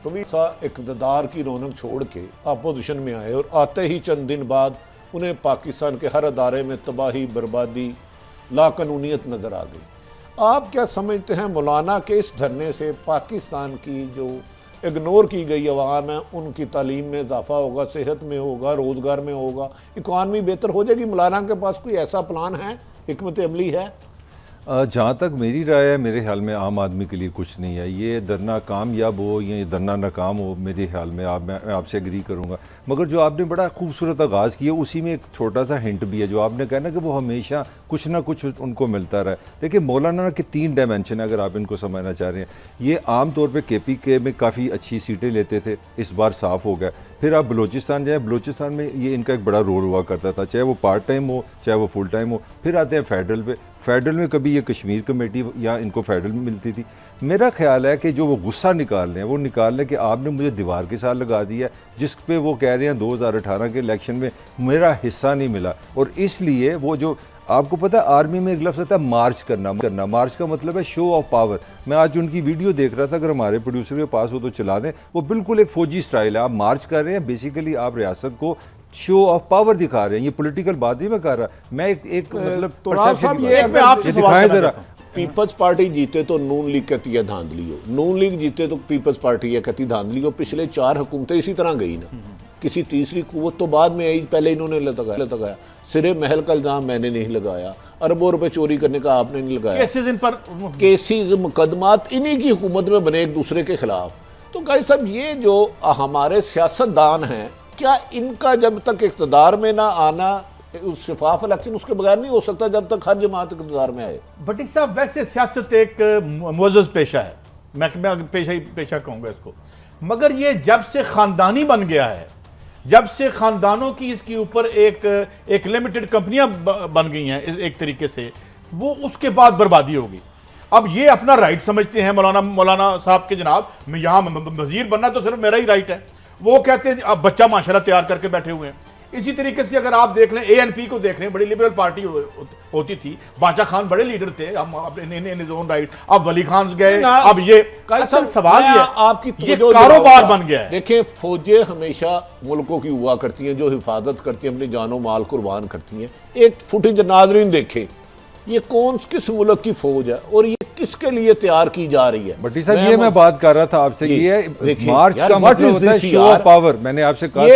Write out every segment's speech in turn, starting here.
कभी सा इक़्तिदार की रौनक छोड़ के अपोजिशन में आए और आते ही चंद दिन बाद उन्हें पाकिस्तान के हर अदारे में तबाही, बर्बादी, लाकानूनियत नज़र आ गई। आप क्या समझते हैं मौलाना के इस धरने से पाकिस्तान की जो इग्नोर की गई अवाम है उनकी तालीम में इजाफा होगा, सेहत में होगा, रोज़गार में होगा, इकॉनमी बेहतर हो जाएगी? मौलाना के पास कोई ऐसा प्लान है, हिकमत अमली है? जहाँ तक मेरी राय है, मेरे ख्याल में आम आदमी के लिए कुछ नहीं है। ये धरना कामयाब हो या ये धरना नाकाम हो, मेरे ख्याल में मैं आपसे एग्री करूँगा। मगर जो आपने बड़ा खूबसूरत आगाज़ किया, उसी में एक छोटा सा हिंट भी है जो आपने कहना कि वो हमेशा कुछ ना कुछ उनको मिलता रहा है। देखिए, मौलाना के 3 डायमेंशन है अगर आप इनको समझना चाह रहे हैं। ये आम तौर पर KPK में काफ़ी अच्छी सीटें लेते थे, इस बार साफ़ हो गया। फिर आप बलूचिस्तान जाएँ, बलूचिस्तान में ये इनका एक बड़ा रोल हुआ करता था, चाहे वो पार्ट टाइम हो चाहे वो फुल टाइम हो। फिर आते हैं फेडरल पे, फेडरल में कभी ये कश्मीर कमेटी या इनको फेडरल में मिलती थी। मेरा ख्याल है कि जो वो गुस्सा निकाल रहे हैं वो निकाल रहे हैं कि आपने मुझे दीवार के साथ लगा दिया, जिस पे वो कह रहे हैं 2018 के इलेक्शन में मेरा हिस्सा नहीं मिला। और इसलिए वो जो आपको पता है आर्मी में एक लफ्ज़ आता है मार्च करना। मार्च का मतलब है शो ऑफ पावर। मैं आज उनकी वीडियो देख रहा था, अगर हमारे प्रोड्यूसर के पास हो तो चला दें। वो बिल्कुल एक फौजी स्टाइल है। आप मार्च कर रहे हैं, बेसिकली आप रियासत को शो ऑफ पावर दिखा रहे हैं। ये पॉलिटिकल बात नहीं मैं कर रहा, मैं एक मतलब दिखाएं जरा। पीपल्स पार्टी जीते तो नून लीग कहती है धांधली हो, नून लीग जीते तो पीपल्स पार्टी है कहती धांधली हो। पिछले 4 हुकूमतें इसी तरह गई ना, किसी तीसरी कुव्वत तो बाद में आई, पहले इन्होंने लगाया। सिरे महल का इल्जाम मैंने नहीं लगाया, अरबों रुपए चोरी करने का आपने नहीं लगाया। केसेस मुकदमात इन्हीं की हुकूमत में बने एक दूसरे के खिलाफ। तो गाइस साहब, ये जो हमारे सियासतदान हैं, क्या इनका जब तक इक़्तिदार में ना आना, उस शफाफ इलेक्शन उसके बगैर नहीं हो सकता जब तक हर जमात इक़्तिदार में आए? भट्टी साहब, वैसे सियासत एक मुअज़्ज़ज़ पेशा है, मैं पेशा कहूँगा इसको। मगर ये जब से ख़ानदानी बन गया है, जब से ख़ानदानों की इसके ऊपर एक लिमिटेड कंपनियां बन गई हैं एक तरीके से, वो उसके बाद बर्बादी होगी। अब ये अपना राइट समझते हैं मौलाना साहब के, जनाब मैं यहाँ वजीर बनना तो सिर्फ मेरा ही राइट है। वो कहते हैं अब बच्चा माशाल्लाह तैयार करके बैठे हुए हैं। इसी तरीके से अगर आप देख लें, ANP को देख लें, बड़ी लिबरल पार्टी होती थी, बादशाह खान बड़े लीडर थे, हम अपने राइट। अब वली खान गए, अब ये असल सवाल ये आपकी ये कारोबार बन गया है। देखिए, फौजें हमेशा मुल्कों की हुआ करती हैं जो हिफाजत करती हैं, अपनी जानो माल कुर्बान करती हैं। एक फुटेज नाज़रीन देखें, ये किस मुल्क की फौज है और ये किसके लिए तैयार की जा रही है? भट्टी साहब, ये मैं बात कर रहा था आपसे, ये मार्च का मतलब होता है शो ऑफ पावर। मैंने आपसे कहा था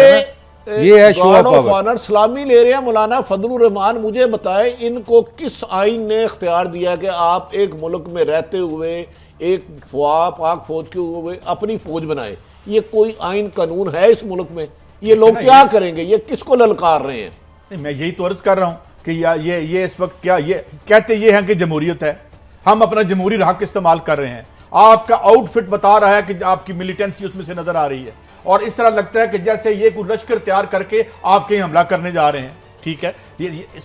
ये है शो ऑफ पावर। सलामी ले रहे हैं मौलाना फजलुर रहमान। मुझे बताएं, इनको किस आइन ने इख्तियार दिया कि आप एक मुल्क में रहते हुए एक पाक फौज के हुए अपनी फौज बनाए? ये कोई आइन कानून है इस मुल्क में? ये लोग क्या करेंगे? ये किसको ललकार रहे हैं? मैं यही तो अर्ज कर रहा हूं कि ये इस वक्त क्या ये कहते ये हैं कि जमहूरियत है, हम अपना जमहूरी हक इस्तेमाल कर रहे हैं। आपका आउटफिट बता रहा है कि आपकी मिलिटेंसी उसमें से नजर आ रही है, और इस तरह लगता है कि जैसे ये कोई लश्कर तैयार करके आप कहीं हमला करने जा रहे हैं। ठीक है,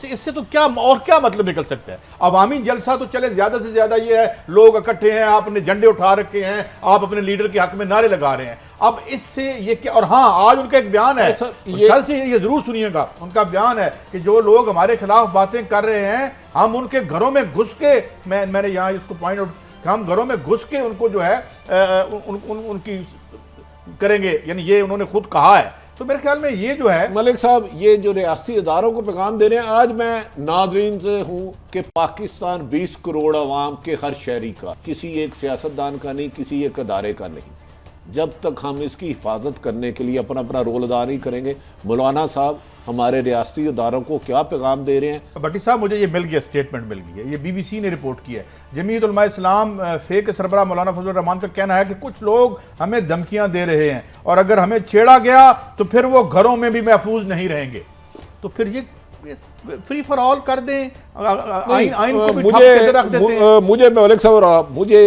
इससे तो क्या और क्या मतलब निकल सकता है? अवामी जलसा तो चले, ज्यादा से ज्यादा ये है लोग इकट्ठे हैं, आपने झंडे उठा रखे हैं, आप अपने लीडर के हक में नारे लगा रहे हैं। अब इससे ये क्या? और हाँ, आज उनका एक बयान है, सर से ये जरूर सुनिएगा। उनका बयान है कि जो लोग हमारे खिलाफ बातें कर रहे हैं, हम उनके घरों में घुस के, मैंने यहाँ इसको पॉइंट आउट, हम घरों में घुस के उनको जो है उनकी करेंगे, यानी ये उन्होंने खुद कहा है। तो मेरे ख्याल में ये जो है मलिक साहब, ये जो रियासती इदारों को पैगाम दे रहे हैं, आज मैं नाज़रीन से हूँ कि पाकिस्तान 20 करोड़ अवाम के हर शहरी का, किसी एक सियासतदान का नहीं, किसी एक अदारे का नहीं। जब तक हम इसकी हिफाजत करने के लिए अपना रोल अदा नहीं करेंगे, मौलाना साहब हमारे रियासती इदारों को क्या पैगाम दे रहे हैं? भट्टी साहब, मुझे ये मिल गया, स्टेटमेंट मिल गई है, ये BBC ने रिपोर्ट किया है। जमीयत उलमा इस्लाम फे के सरबराह मौलाना फजलुर रहमान का कहना है कि कुछ लोग हमें धमकियां दे रहे हैं और अगर हमें छेड़ा गया तो फिर वो घरों में भी महफूज नहीं रहेंगे। तो फिर ये फ्री फॉर ऑल कर दें, आइन को भी ठप के रख देते हैं। मुझे मलिक साहब, मुझे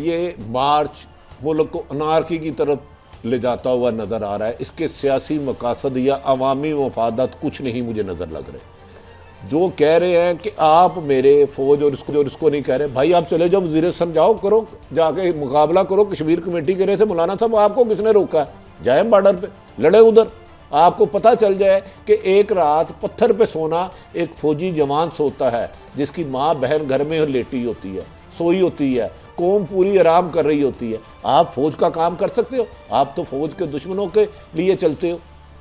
ये मार्च मुल्क को अनारकी की तरफ ले जाता हुआ नजर आ रहा है। इसके सियासी मकासद या अवामी मफादात कुछ नहीं मुझे नजर लग रहे। जो कह रहे हैं कि आप मेरे फौज और इसको नहीं कह रहे, भाई आप चले जाओ, वज़ीर समझाओ, करो, जाके मुकाबला करो। कश्मीर कमेटी कह रहे थे मौलाना साहब, आपको किसने रोका है? जाए बॉर्डर पे, लड़े उधर, आपको पता चल जाए कि एक रात पत्थर पे सोना एक फौजी जवान सोता है जिसकी माँ बहन घर में लेटी होती है, सोई होती है, कौम पूरी आराम कर रही होती है, आप फौज का काम कर सकते हो? आप तो फौज के दुश्मनों के लिए चलते हो।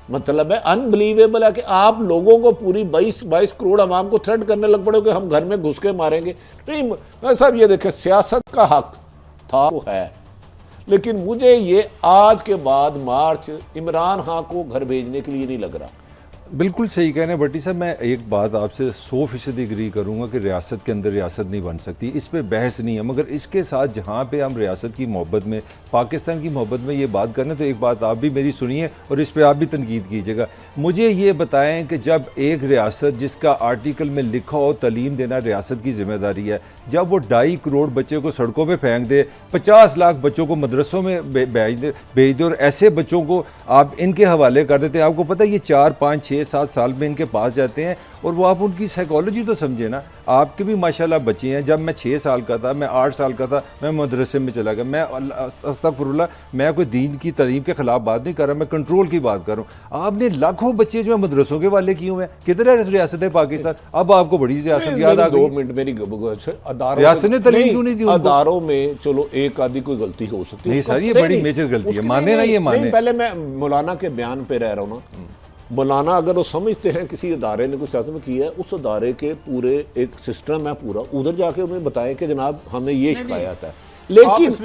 मतलब है अनबिलीवेबल है कि आप लोगों को पूरी 22 करोड़ आवाम को थ्रेट करने लग पड़े कि हम घर में घुस के मारेंगे। नहीं साहब, ये देखें, सियासत का हक था वो है, लेकिन मुझे ये आज के बाद मार्च इमरान खान को घर भेजने के लिए नहीं लग रहा। बिल्कुल सही कह रहे हैं भट्टी साहब। मैं एक बात आपसे 100% एग्री करूंगा कि रियासत के अंदर रियासत नहीं बन सकती, इस पे बहस नहीं है। मगर इसके साथ जहाँ पे हम रियासत की मोहब्बत में, पाकिस्तान की मोहब्बत में ये बात करें, तो एक बात आप भी मेरी सुनिए और इस पे आप भी तनकीद कीजिएगा। मुझे ये बताएं कि जब एक रियासत जिसका आर्टिकल में लिखा हो तलीम देना रियासत की जिम्मेदारी है, जब वो 2.5 करोड़ बच्चे को सड़कों पर फेंक दे, 50 लाख बच्चों को मदरसों में भेज दे और ऐसे बच्चों को आप इनके हवाले कर देते हैं, आपको पता है ये 4, 5, 6, 7 साल में इनके पास जाते हैं और वो आप उनकी साइकोलॉजी तो समझे ना। आपके भी माशाल्लाह बच्चे हैं। जब मैं 6 साल का था, मैं 8 साल का था, मैं मदरसे में चला गया। मैं अस्तगफुरुल्लाह, मैं कोई दीन की तालीम के खिलाफ बात नहीं कर रहा, मैं कंट्रोल की बात कर रहा हूँ। आपने लाखों बच्चे जो है मदरसों के वाले किए हुए हैं। किधर है रियासत है पाकिस्तान? अब आपको बड़ी रियासत याद आ गई। 2 मिनट मेरी रियासत ने तालीम क्यों नहीं दी? अदारों में चलो एक आधी कोई गलती हो सकती है, नहीं सर, ये बड़ी मेजर गलती है, माने ना ये माने। पहले मैं मौलाना के बयान पे रह रहा हूँ ना। मौलाना अगर वो समझते हैं किसी अदारे ने कुछ सियासत में किया है, उस अदारे के पूरे एक सिस्टम है पूरा, उधर जाके उन्हें बताएं कि जनाब हमें ये शिकायत है। लेकिन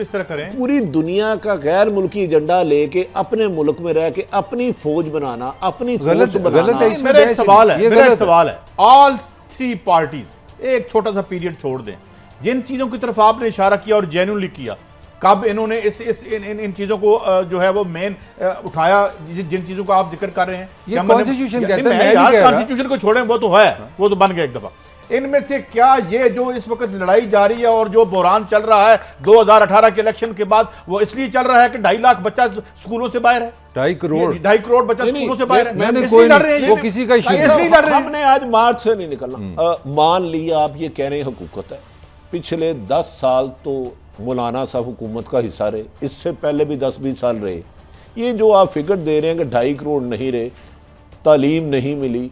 पूरी दुनिया का गैर मुल्की एजेंडा लेके अपने मुल्क में रह के अपनी फौज बनाना, अपनी फौज बनाना, मेरा एक सवाल है ऑल 3 पार्टीज एक छोटा सा पीरियड छोड़ दें, जिन चीजों की तरफ आपने इशारा किया और जेन्युइनली किया, कब इन्होंने इन चीजों को जो है वो मेन उठाया, जिन चीजों का आप जिक्र कर रहे हैं? ये कॉन्स्टिट्यूशन कहते हैं, यार कॉन्स्टिट्यूशन को छोड़ें, वो तो है, वो तो बन गया एक दफा। इनमें से क्या ये जो इस वक्त लड़ाई जारी है और जो बहरान चल रहा है 2018 के इलेक्शन के बाद, वो इसलिए चल रहा है कि 2.5 लाख बच्चा स्कूलों से बाहर है? 2.5 करोड़ बच्चा स्कूलों से बाहर है। वो किसी का हमने आज मार्च से नहीं निकलना। मान लिया आप ये कह रहे हैं हुकूकत है, पिछले 10 साल तो मौलाना साहब हुकूमत का हिस्सा रहे, इससे पहले भी 10-20 साल रहे। ये जो आप फिगर दे रहे हैं कि 2.5 करोड़ नहीं रहे, तालीम नहीं मिली,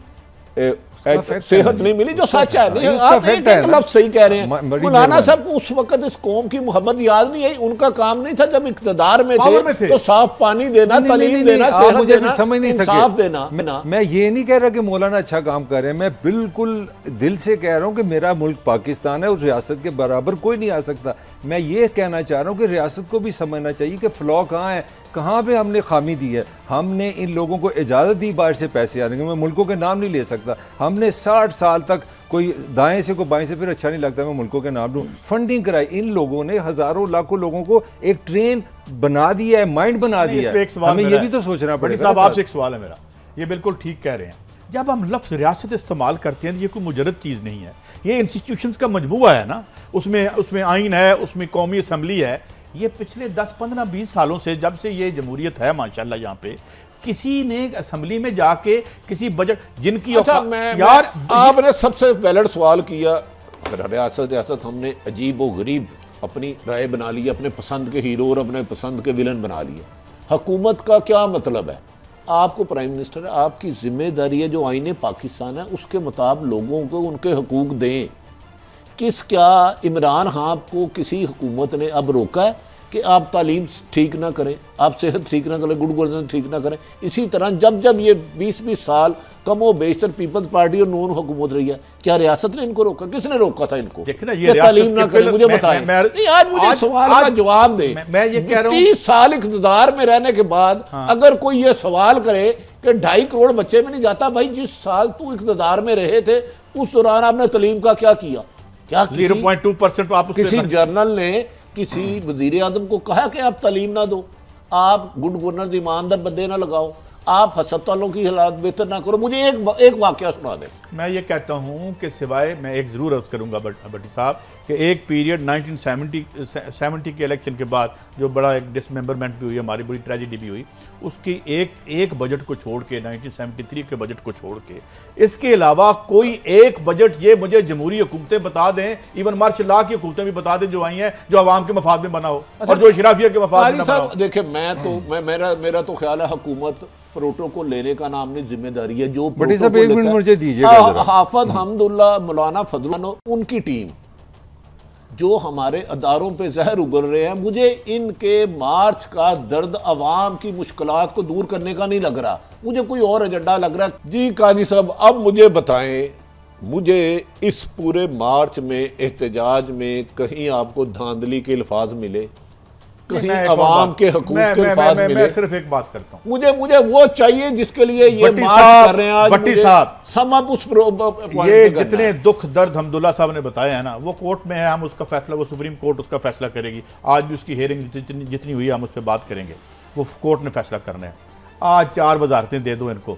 सेहत नहीं मिली, जो सच है। नहीं, आप एक लफ्ज़ सही कह रहे हैं। मौलाना साहब को उस वक्त इस कौम की मोहब्बत याद नहीं आई, उनका काम नहीं था जब इक़्तिदार में थे तो साफ पानी देना, तालीम देना, सेहत देना, इंसाफ देना। मैं ये नहीं कह रहा कि मौलाना अच्छा काम कर रहे हैं, मैं बिल्कुल दिल से कह रहा हूँ कि मेरा मुल्क पाकिस्तान है, उस रियासत के बराबर कोई नहीं आ सकता। मैं ये कहना चाह रहा हूँ कि रियासत को भी समझना चाहिए कि फ्लॉ कहाँ है, कहाँ पे हमने खामी दी है। हमने इन लोगों को इजाज़त दी बाहर से पैसे आने की, मैं मुल्कों के नाम नहीं ले सकता। हमने 60 साल तक कोई दाएं से कोई बाएं से, फिर अच्छा नहीं लगता मैं मुल्कों के नाम लूँ, फंडिंग कराई। इन लोगों ने हज़ारों लाखों लोगों को एक ट्रेन बना दिया है, माइंड बना दिया है। हमें ये भी तो सोचना पड़ेगा। साहब आपसे एक सवाल है मेरा, ये बिल्कुल ठीक कह रहे हैं, जब हम लफ्ज़ रियासत इस्तेमाल करते हैं ये कोई मुजरद चीज़ नहीं है, ये इंस्टीट्यूशंस का मजमूआ है ना। उसमें आइन है, उसमें कौमी असम्बली है। ये पिछले 10, 15, 20 सालों से, जब से ये जमहूरियत है माशाल्लाह, यहाँ पे किसी ने असम्बली में जाके किसी बजट जिनकी यार आपने सबसे वैलिड सवाल किया। रियासत हमने अजीब व गरीब अपनी राय बना ली, अपने पसंद के हीरो और अपने पसंद के विलन बना लिए। हुकूमत का क्या मतलब है? आपको प्राइम मिनिस्टर है, आपकी जिम्मेदारी है जो आईने पाकिस्तान है उसके मुताबिक लोगों को उनके हकूक दें। क्या इमरान खान को किसी हुकूमत ने अब रोका है कि आप तालीम ठीक ना करें, आप सेहत ठीक ना करें, गुड गवर्नेंस ठीक ना करें? इसी तरह जब ये 20-20 साल कमो बेशतर पीपल्स पार्टी और नून हुकूमत रही है, क्या रियासत ने इनको रोका? किसने रोका था इनको? ये तालीम ना करें, मुझे बताएं। आज मुझे सवाल का जवाब दे। मैं ये कह रहा हूं 30 साल इक़्तिदार में रहने के बाद अगर कोई ये सवाल करे कि 2.5 करोड़ बच्चे में नहीं जाता, भाई जिस साल तू इक़्तिदार में रहे थे उस दौरान आपने तालीम का क्या किया? क्या 0.2% आप किसी जर्नल ने किसी वजीर आजम को कहा कि आप तालीम ना दो, आप गुड गवर्नेंस ईमानदार बंदे ना लगाओ, आप अस्पतालों की हालात बेहतर ना करो? मुझे एक वाकया सुना दे। मैं ये कहता हूँ कि सिवाय मैं एक ज़रूर अर्ज़ करूँगा भट्टी साहब कि एक पीरियड 1970 के इलेक्शन के बाद जो बड़ा एक डिसमेंबरमेंट भी हुई, हमारी बड़ी ट्रेजिडी भी हुई, उसकी एक बजट को छोड़ के 1973 के बजट को छोड़ के इसके अलावा कोई एक बजट ये मुझे जमहूरी हुकूमतें बता दें, इवन मार्शल लॉ की हुकूमतें भी बता दें जो आई हैं, जो आवाम के मफाद में बना हो और जो शराफिया के मफाद में बना हो। देखिए मेरा तो ख्याल है हुकूमत प्रोटोकॉल लेने का नाम नहीं, जिम्मेदारी है। जो मुझे दीजिएगा हाफिज हमदुल्ला, मौलाना फजल, उनकी टीम जो हमारे अदारों पे जहर उगल रहे हैं, मुझे इनके मार्च का दर्द अवाम की मुश्किलात को दूर करने का नहीं लग रहा, मुझे कोई और एजेंडा लग रहा है। जी काजी साहब, अब मुझे बताएं, मुझे इस पूरे मार्च में एहतजाज में कहीं आपको धांधली के अल्फाज मिले, कहीं अवाम के हकूक के अल्फाज मिले? मैं सिर्फ एक बात करता हूं, मुझे वो चाहिए जिसके लिए ये मार्च कर रहे हैं आज। भट्टी साहब, सम अप उस ये जितने दुख दर्द हमदुल्ला साहब ने बताया है ना, वो कोर्ट में है, हम उसका फैसला, वो सुप्रीम कोर्ट उसका फैसला करेगी। आज भी उसकी हेयरिंग जितनी हुई है हम उस पर बात करेंगे, वो कोर्ट ने फैसला करना है। आज 4 वजारतें दे दो इनको,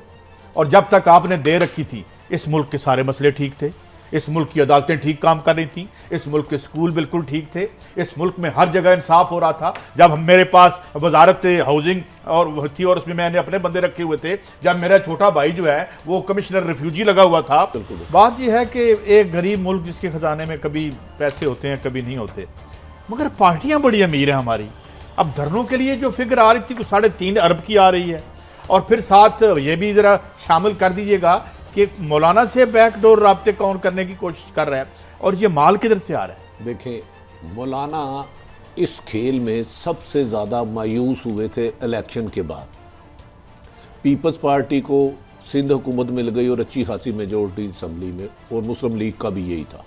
और जब तक आपने दे रखी थी इस मुल्क के सारे मसले ठीक थे, इस मुल्क की अदालतें ठीक काम कर रही थी, इस मुल्क के स्कूल बिल्कुल ठीक थे, इस मुल्क में हर जगह इंसाफ हो रहा था। जब मेरे पास वजारत हाउसिंग और थी और उसमें मैंने अपने बंदे रखे हुए थे, जब मेरा छोटा भाई जो है वो कमिश्नर रिफ्यूजी लगा हुआ था। बात यह है कि एक गरीब मुल्क जिसके खजाने में कभी पैसे होते हैं कभी नहीं होते, मगर पार्टियां बड़ी अमीर हैं हमारी। अब धरनों के लिए जो फिगर आ रही थी वो 3.5 अरब की आ रही है, और फिर साथ ये भी जरा शामिल कर दीजिएगा कि मौलाना से बैकडोर राब्ते कौन करने की कोशिश कर रहा है, और ये माल किधर से आ रहा है। देखें, मौलाना इस खेल में सबसे ज़्यादा मायूस हुए थे इलेक्शन के बाद। पीपल्स पार्टी को सिंध हुकूमत मिल गई और अच्छी खासी मेजोरिटी असम्बली में, और मुस्लिम लीग का भी यही था।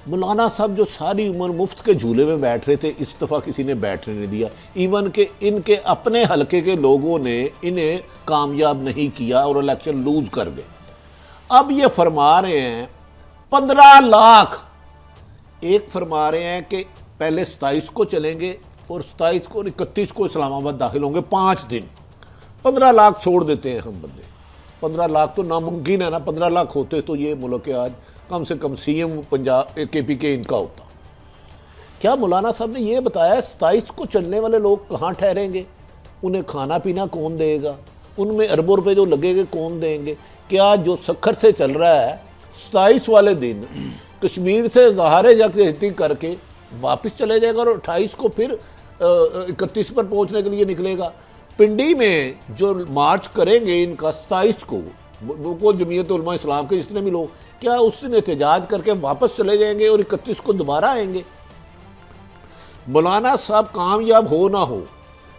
मौलाना साहब जो सारी उम्र मुफ्त के झूले में बैठ रहे थे, इस दफ़ा किसी ने बैठने नहीं दिया। इवन के इनके अपने हलके के लोगों ने इन्हें कामयाब नहीं किया और इलेक्शन लूज कर गए। अब ये फरमा रहे हैं 15 लाख, एक फरमा रहे हैं कि पहले 27 को चलेंगे और 27 को और 31 को इस्लामाबाद दाखिल होंगे, 5 दिन। 15 लाख छोड़ देते हैं हम बंदे। 15 लाख तो नामुमकिन है ना, 15 लाख होते तो ये मुल्क आज कम से कम सीएम पंजाब KPK इनका होता। क्या मौलाना साहब ने ये बताया 27 को चलने वाले लोग कहाँ ठहरेंगे, उन्हें खाना पीना कौन देगा, उनमें अरबों रुपए जो लगेंगे कौन देंगे? क्या जो सखर से चल रहा है 27 वाले दिन कश्मीर से ज़हारे जगती करके वापस चले जाएगा और 28 को फिर 31 पर पहुंचने के लिए निकलेगा। पिंडी में जो मार्च करेंगे इनका 27 को जमीयत उलमा इस्लाम के जितने भी लोग, क्या उस दिन एहतजाज करके वापस चले जाएंगे और 31 को दोबारा आएंगे? मौलाना साहब कामयाब हो ना हो,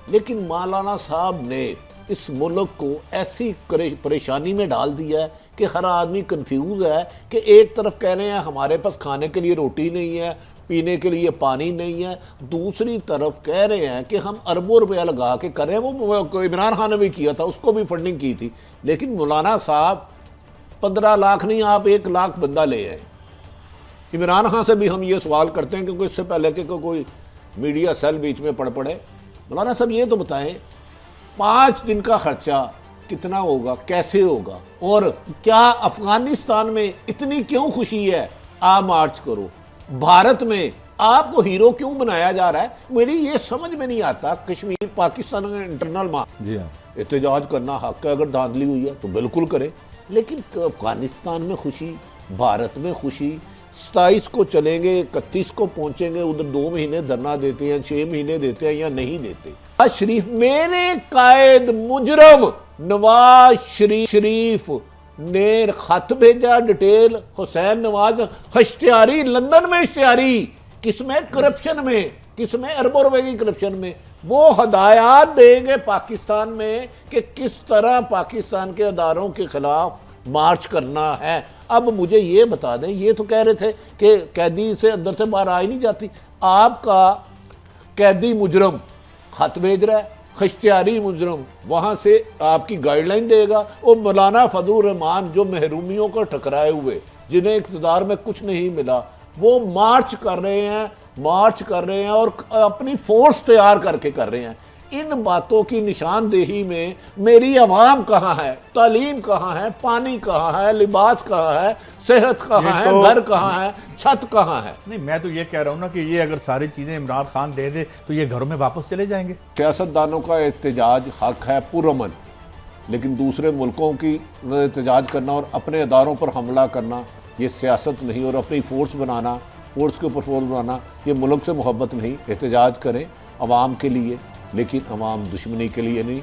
लेकिन मौलाना साहब ने इस मुल्क को ऐसी परेशानी में डाल दिया है कि हर आदमी कंफ्यूज है कि एक तरफ कह रहे हैं हमारे पास खाने के लिए रोटी नहीं है, पीने के लिए पानी नहीं है, दूसरी तरफ कह रहे हैं कि हम अरबों रुपया लगा के कर रहे हैं। वो इमरान खान ने भी किया था, उसको भी फंडिंग की थी, लेकिन मौलाना साहब 15 लाख नहीं, आप 1 लाख बंदा ले आए। इमरान खान से भी हम ये सवाल करते हैं क्योंकि इससे पहले कि कोई मीडिया सेल बीच में पड़ पड़े, मौलाना साहब ये तो बताएं 5 दिन का खर्चा कितना होगा, कैसे होगा, और क्या अफगानिस्तान में इतनी क्यों खुशी है आप मार्च करो, भारत में आपको हीरो क्यों बनाया जा रहा है? मेरी ये समझ में नहीं आता। कश्मीर पाकिस्तान में इंटरनल जी हाँ, एहतजाज करना हक है, अगर धांधली हुई है तो बिल्कुल करें, लेकिन अफगानिस्तान में खुशी, भारत में खुशी, 27 को चलेंगे 31 को पहुंचेंगे, उधर 2 महीने धरना देते हैं, 6 महीने देते हैं या नहीं देते। नवाज शरीफ, मेरे कायद मुजरम नवाज शरीफ ने खत भेजा डिटेल, हुसैन नवाज इश्तिहारी, लंदन में इश्तिहारी, किसमें? करप्शन में, किसमें? अरबों रुपए की करप्शन में। वो हदायत देंगे पाकिस्तान में कि किस तरह पाकिस्तान के अदारों के खिलाफ मार्च करना है। अब मुझे ये बता दें, ये तो कह रहे थे कि कैदी से अंदर से बाहर आ ही नहीं जाती, आपका कैदी मुजरम खत भेज रहा है, इश्तिहारी मुजरम वहाँ से आपकी गाइडलाइन देगा। और मौलाना फजलुर रहमान जो महरूमियों को टकराए हुए, जिन्हें इक़्तिदार में कुछ नहीं मिला, वो मार्च कर रहे हैं और अपनी फोर्स तैयार करके कर रहे हैं। इन बातों की निशानदेही में मेरी आवाम कहाँ है, तालीम कहाँ है, पानी कहाँ है, लिबास कहाँ है, सेहत कहाँ है, घर कहाँ है, छत कहाँ है? नहीं, मैं तो ये कह रहा हूँ ना कि ये अगर सारी चीजें इमरान खान दे दे तो ये घरों में वापस चले जाएंगे। सियासतदानों का एहतजाज हक है पुरअमन, लेकिन दूसरे मुल्कों की एहतजाज करना और अपने अदारों पर हमला करना ये सियासत नहीं, और अपनी फोर्स बनाना, फोर्स के ऊपर फोर्स बनाना, ये मुल्क से मोहब्बत नहीं। एहतजाज करें अवाम के लिए, लेकिन अवाम दुश्मनी के लिए नहीं।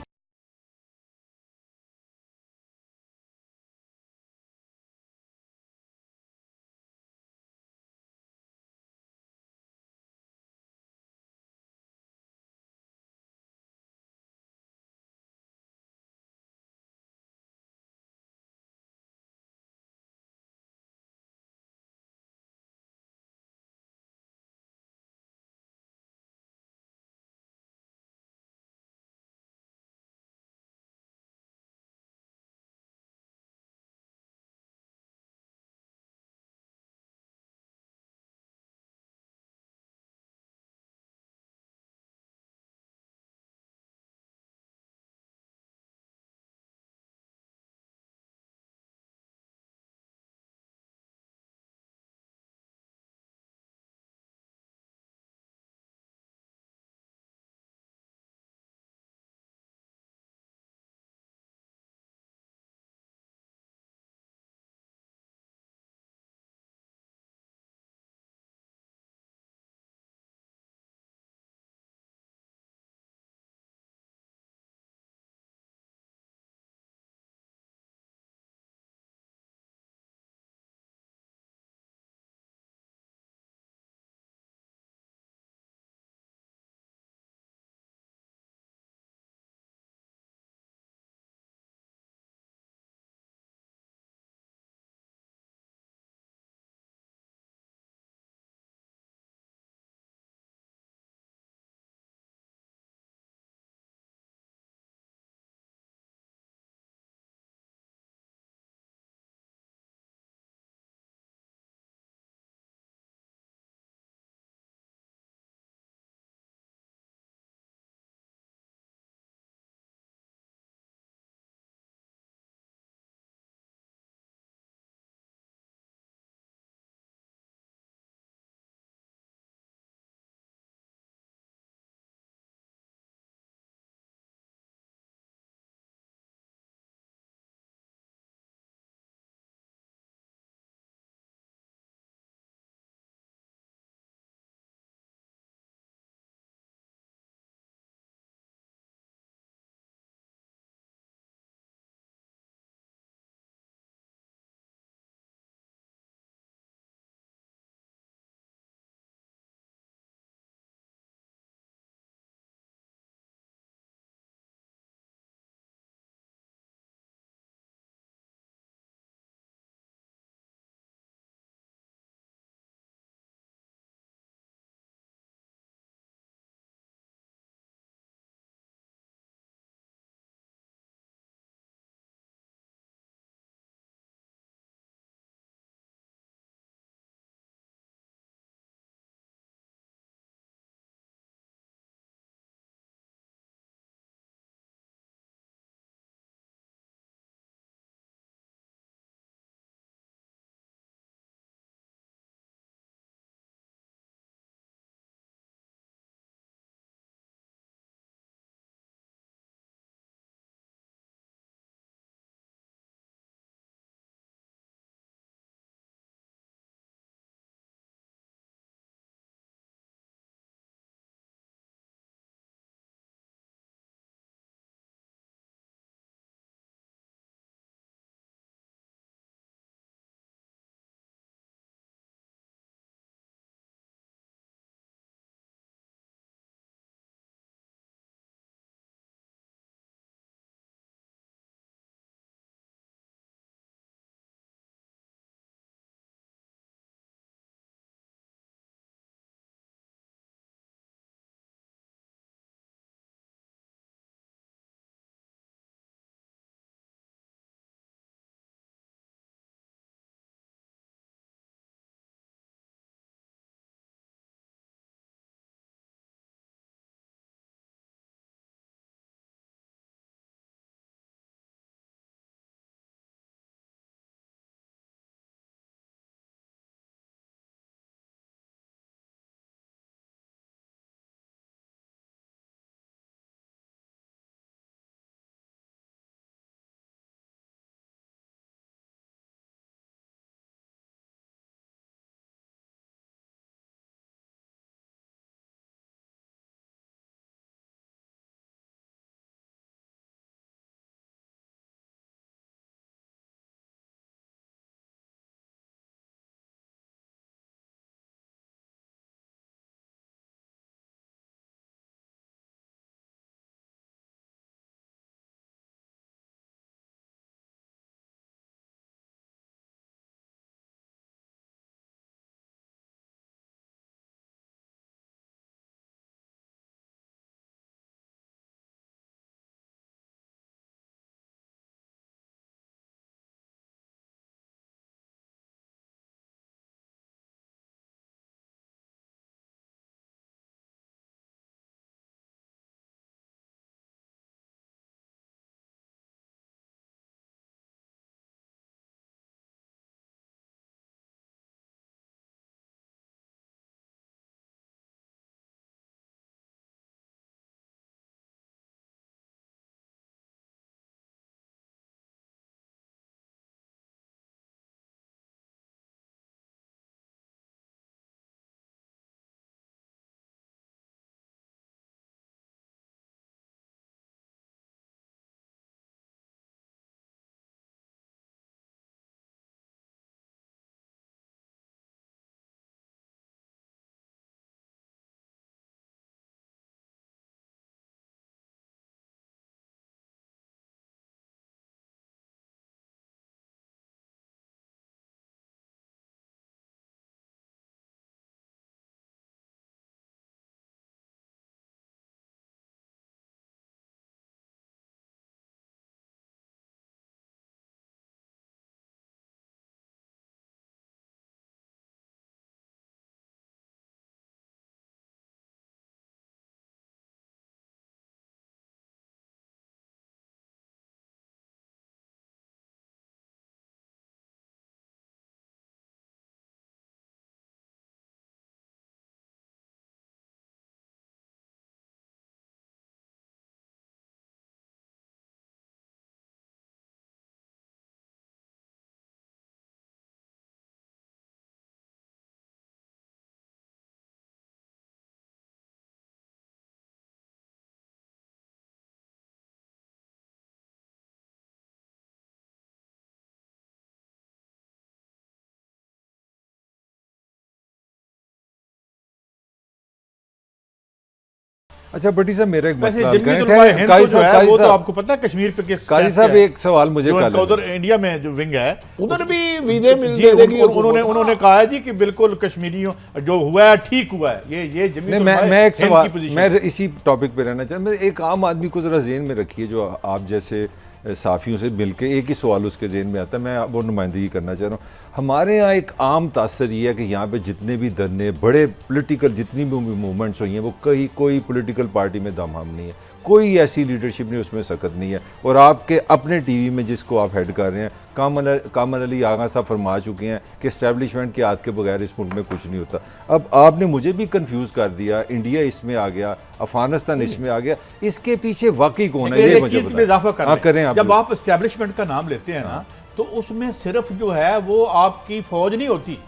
अच्छा भट्टी साहब मेरा एक वैसे मसला जंगली करें। तुलबा हिंद काजी तो जो है साहब, वो तो आपको पता है कश्मीर पे किस काजी कैसे साहब है? एक सवाल मुझे जो कर इनका उधर इंडिया में जो विंग है उधर भी वीजे मिल जी देगी उन्होंने कहा है जी कि बिल्कुल कश्मीरियों जो हुआ है ठीक हुआ है। ये जमीन नहीं, मैं एक सवाल मैं इसी टॉपिक पे रहना चाहता हूँ। एक आम आदमी को ज़रा जेहन में रखिए जो आप जैसे साफ़ियों से मिलके एक ही सवाल उसके जेहन में आता है, मैं वो नुमाइंदगी करना चाह रहा हूँ। हमारे यहाँ एक आम तासर ये है कि यहाँ पे जितने भी धरने बड़े पॉलिटिकल जितनी भी मूवमेंट्स हुई हैं वो कोई पॉलिटिकल पार्टी में दमहम नहीं है, कोई ऐसी लीडरशिप नहीं उसमें सकत नहीं है। और आपके अपने टीवी में जिसको आप हेड कर रहे हैं कामन अली आगा साहब फरमा चुके हैं कि इस्टेब्लिशमेंट के हाथ के बगैर इस मुल्क में कुछ नहीं होता। अब आपने मुझे भी कंफ्यूज कर दिया, इंडिया इसमें आ गया, अफगानिस्तान इसमें आ गया, इसके पीछे वाकई कौन है ये मुझे बताएं। करें आप। जब आप इस्टेब्लिशमेंट का नाम लेते हैं ना तो उसमें सिर्फ जो है वो आपकी फौज नहीं होती,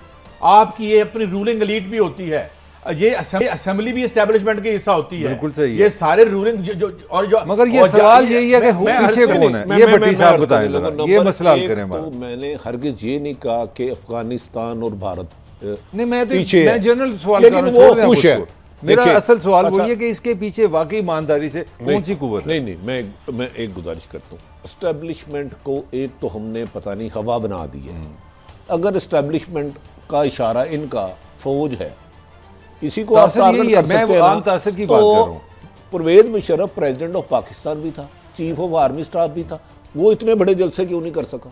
आपकी ये अपनी रूलिंग एलीट भी होती है, ये असेंबली भी एस्टेब्लिशमेंट की हिस्सा होती है। बिल्कुल सही है। ये सारे रूलिंग और जो मगर ये सवाल यही है कि पीछे कौन है, ये भट्टी साहब बताएं जरा, ये मसला हल करें। तो मैंने हरगिज ये नहीं कहा कि अफगानिस्तान और भारत नहीं, मैं जनरल सवाल लेकिन वो खुश है। मेरा असल सवाल वही है कि इसके पीछे वाकई ईमानदारी से कौन सी कुव्वत है? नहीं, मैं एक गुजारिश करता हूँ, एस्टेब्लिशमेंट को एक तो हमने पता नहीं हवा बना दी है। अगर एस्टेब्लिशमेंट का इशारा इनका फौज है, इसी को आप टारगेट कर सकते हैं ना, तो परवेज मुशर्रफ प्रेसिडेंट ऑफ पाकिस्तान भी था, चीफ ऑफ आर्मी स्टाफ भी था, वो इतने बड़े जलसे क्यों नहीं कर सका?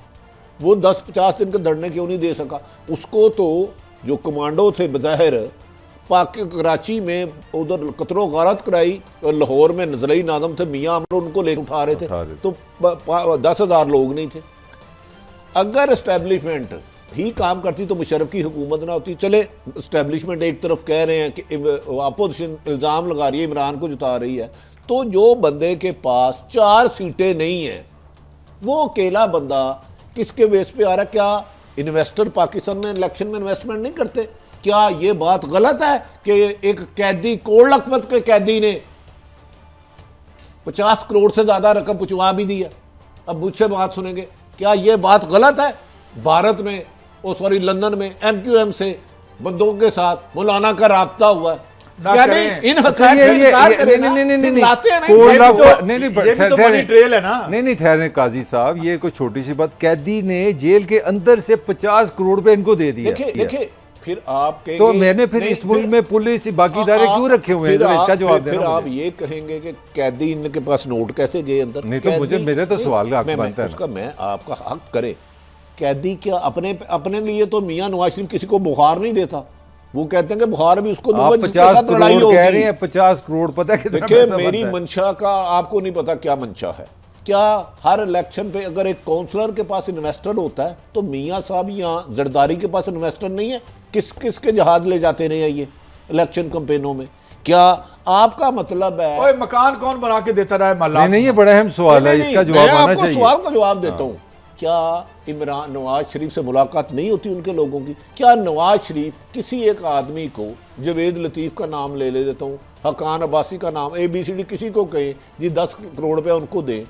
वो 10-50 दिन के धरने क्यों नहीं दे सका? उसको तो जो कमांडो थे बज़ाहिर कराची में उधर कतलो गारत कराई और लाहौर में नजरई नादम थे, मियाँ अमर उनको ले उठा रहे थे, तो 10,000 लोग नहीं थे। अगर एस्टेब्लिशमेंट ही काम करती तो मुशर्रफ की हुकूमत ना होती। चले एस्टेब्लिशमेंट एक तरफ कह रहे हैं कि अपोजिशन इल्ज़ाम लगा रही है, इमरान को जुता रही है, तो जो बंदे के पास 4 सीटें नहीं हैं वो अकेला बंदा किसके बेस पे आ रहा है? क्या इन्वेस्टर पाकिस्तान में इलेक्शन में इन्वेस्टमेंट नहीं करते? क्या ये बात गलत है कि एक कैदी कोड़ लखपत के कैदी ने 50 करोड़ से ज्यादा रकम पुचवा भी दी है? अब मुझसे बात सुनेंगे, क्या ये बात गलत है? भारत में लंदन में MQM से बंदों के साथ मौलाना का राब्ता हुआ है, इन नहीं ठहरे काजी साहब, ये कोई छोटी सी बात, कैदी ने जेल के अंदर से 50 करोड़ रुपए इनको दे दिया। देखिए फिर आप कहेंगे तो मैंने फिर इस मुल्क में पुलिस बाकी इदारे क्यों रखे हुए हैं? इसका जवाब देना। फिर आप ये कहेंगे कि कैदी इनके पास नोट कैसे गए अंदर? नहीं तो मुझे मेरे तो सवाल का हक बनता है उसका, मैं आपका हक करे। कैदी क्या अपने लिए तो मियां नवाज शरीफ किसी को बुखार नहीं देता, वो कहते हैं कि बुखार भी उसको दूंगा जिसके साथ लड़ाई होगी। कह रहे हैं 50 करोड़, पता है कितना? देखिए मेरी मंशा का आपको नहीं पता क्या मंशा है। क्या हर इलेक्शन पे अगर एक काउंसलर के पास इन्वेस्टर होता है तो मियां साहब यहाँ जरदारी के पास इन्वेस्टर नहीं है? किस के जहाज ले जाते नहीं है ये इलेक्शन कैंपेनों में? क्या आपका मतलब है ओए मकान कौन बना के देता रहा है महल्ला? नहीं, ये बड़ा अहम सवाल है, इसका जवाब आना चाहिए। सवाल का जवाब देता हूँ। क्या इमरान नवाज शरीफ से मुलाकात नहीं होती उनके लोगों की? क्या नवाज शरीफ किसी एक आदमी को, जवेद लतीफ़ का नाम ले देता हूँ, हकान अब्बासी का नाम, ABCD किसी को कहे जी 10 करोड़ रुपया उनको दे,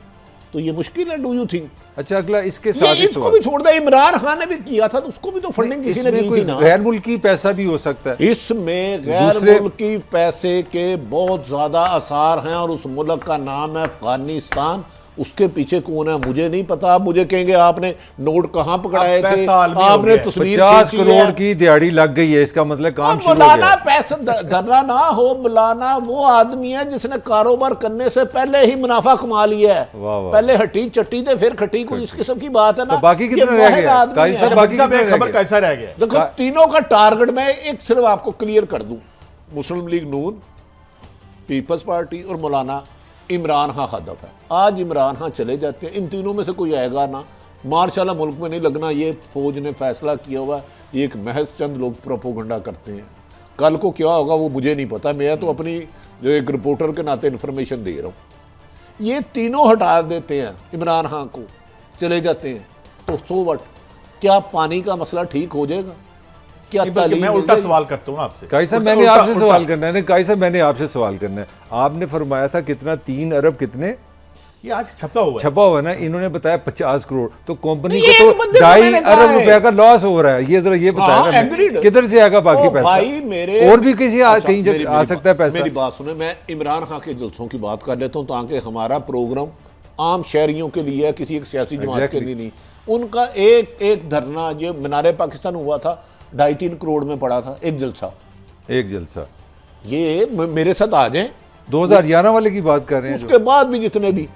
तो ये मुश्किल है? Do you think? अच्छा अगला इसके साथ इसको भी छोड़ दे, इमरान खान ने भी किया था तो उसको भी तो फंडिंग किसी ने की थी ना। गैर मुल्की पैसा भी हो सकता है इसमें, गैर मुल्की पैसे के बहुत ज्यादा आसार हैं और उस मुल्क का नाम है अफगानिस्तान। उसके पीछे कौन है मुझे नहीं पता। आप मुझे कहेंगे आपने नोट कहाँ पकड़ाए थे, आपने तस्वीर 50 करोड़ की दिहाड़ी लग गई है, इसका मतलब काम शुरू हो गया। पैसा धरना ना हो, मौलाना वो आदमी है जिसने कारोबार करने से पहले ही मुनाफा कमा लिया है। पहले हट्टी चट्टी थे फिर खट्टी, कोई इस किस्म की बात है ना। बाकी कितना रह गया? खबर कैसा रह गया? देखो तीनों का टारगेट मैं एक सिर्फ आपको क्लियर कर दूं, मुस्लिम लीग नून, पीपल्स पार्टी और मौलाना इमरान खां हदफ है। आज इमरान खां चले जाते हैं, इन तीनों में से कोई आएगा ना, मार्शाल्लाह मुल्क में नहीं लगना। ये फौज ने फैसला किया हुआ, ये एक महज चंद लोग प्रोपोगंडा करते हैं। कल को क्या होगा वो मुझे नहीं पता, मैं तो अपनी जो एक रिपोर्टर के नाते इन्फॉर्मेशन दे रहा हूँ। ये तीनों हटा देते हैं इमरान खां को, चले जाते हैं, तो सो व्हाट? क्या पानी का मसला ठीक हो जाएगा? क्या मैं उल्टा सवाल करता हूँ आपसे। काई साहब मैंने आपसे सवाल करना है। काई साहब मैंने आपसे सवाल करना है। आपने फरमाया था कितना, 3 अरब कितने ये आज छपा हुआ है। छपा हुआ है ना, इन्होंने बताया 50 करोड़, तो कंपनी ये को एक बंदे तो को 2.5 मैंने कहा अरब है। रुपए का लॉस हो रहा है। ये जरा ये बताया ना, agreed। किधर से आएगा बाकी ओ पैसा? भाई मेरे और भी किसी अच्छा, कहीं मेरी- आ सकता है पैसा। मेरी बात सुने, मैं इमरान खान के जलसों की बात कर लेता हूं ताकि हमारा प्रोग्राम आम शहरियों के लिए है, किसी एक सियासी जमात के लिए नहीं। उनका एक धरना जो मीनारे पाकिस्तान हुआ था 2.5-3 करोड़ में पड़ा था एक जलसा। एक जलसा ये मेरे साथ आ जाए, 2011 वाले की बात कर रहे हैं उसके बाद भी जितने भी,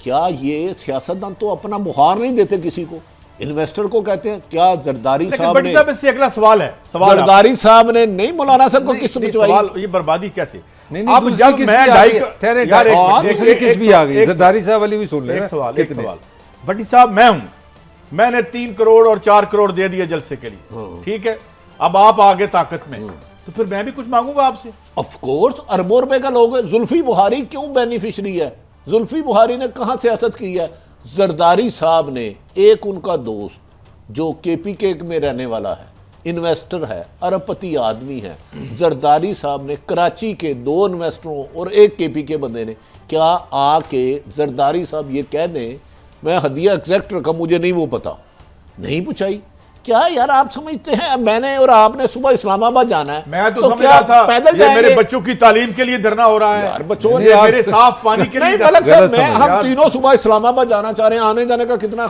क्या ये सियासतदान तो अपना बुखार नहीं देते किसी को, इन्वेस्टर को कहते हैं? क्या जरदारी लेकिन साहब भट्टी ने, साहब इससे अगला सवाल है, सवाल जरदारी साहब ने नहीं मौलाना साहब को किस्त नहीं, भिजवाई? सवाल ये बर्बादी कैसे? नहीं, आप दूसरी जब किस्त मैं भी आ ढाई गई है। ठहरे, यार एक- हाँ, एक- दूसरी एक- किस्त एक भी आ गई, एक जरदारी साहब वाली भी सुन एक लेना। सवाल कितने? भट्टी साहब, मैंने 3 करोड़ और 4 करोड़ दे दिए जलसे के लिए, ठीक है, अब आप आगे ताकत में, तो फिर मैं भी कुछ मांगूंगा आपसे। ऑफ कोर्स अरबों रुपए का लोग है। जुल्फी बुहारी क्यों बेनिफिशियरी है? जुल्फी बुहारी ने कहां सियासत की है? जरदारी साहब ने, एक उनका दोस्त जो केपीके में रहने वाला है, इन्वेस्टर है, अरबपति आदमी है, जरदारी साहब ने कराची के 2 इन्वेस्टरों और एक केपीके बंदे ने क्या आके जरदारी साहब ये कह दें मैं हदिया एग्जैक्ट रकम मुझे नहीं वो पता, नहीं पूछाई? क्या यार आप समझते हैं मैंने और आपने सुबह इस्लामाबाद जाना है, मैं तो समझ क्या रहा था पैदल ये मेरे जाएंगे? बच्चों की तालीम के लिए धरना हो रहा है, यार बच्चों नहीं, ये आप- मेरे साफ पानी के लिए नहीं धरना- मलक साहब, गलत मैं समझ। हम तीनों सुबह इस्लामाबाद जाना चाह रहे हैं, आने जाने का कितना